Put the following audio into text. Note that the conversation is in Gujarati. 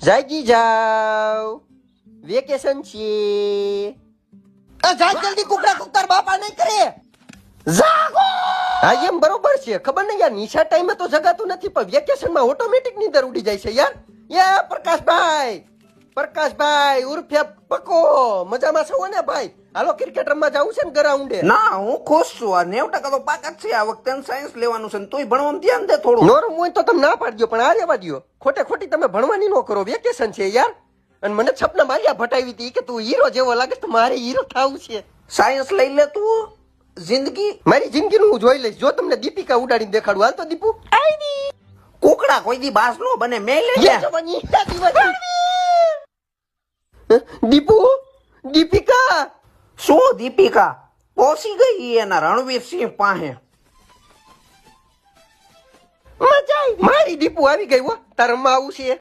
જાગી જાવ, વેકેશન છે. જા જલ્દી કુકડા કુકર બાપા નહીં કરે. જાગો. હા એમ બરોબર છે, ખબર નહીં યાર, નિશા ટાઈમે તો જગાતું નથી પણ વેકેશનમાં ઓટોમેટિક નીંદર ઉડી જાય છે યાર. યા પ્રકાશભાઈ ઉર્ફે પકો, મજામાં છો ને ભાઈ? હાલો ક્રિકેટ રમવા જાવું છે ને ગ્રાઉન્ડે. ના હું ખુશ છું. આ 90% તો પાકા જ છે. આ વખતે સાયન્સ લેવાનું છે ને તોય ભણવામાં ધ્યાન દે થોડું. નો રમવું હોય તો તમે ના પાડજો, પણ આ રેવા દ્યો. ખોટે ખોટી તમે ભણવાની ન કરો, વેકેશન છે યાર. અને મને સપના માર્યા ભટાવી હતી કે તું હીરો જેવો લાગે તો મારે હીરો થવું છે. સાયન્સ લઈ લે તું. જિંદગી મારી જિંદગીનું હું જોઈ લઈશ. જો તમને દીપિકા ઉડાડીને દેખાડું, હાલ તો દીપુ. કુકડા કોઈ દી બાસ નો બને. મેં લઈ લે. દીપુ, દીપિકા શું દીપિકા પહોંચી ગઈ એના રણવીરસિંહ પાસે. મજા આવી. મારી દીપુ આવી ગઈ હો. તાર રમવા આવું છે.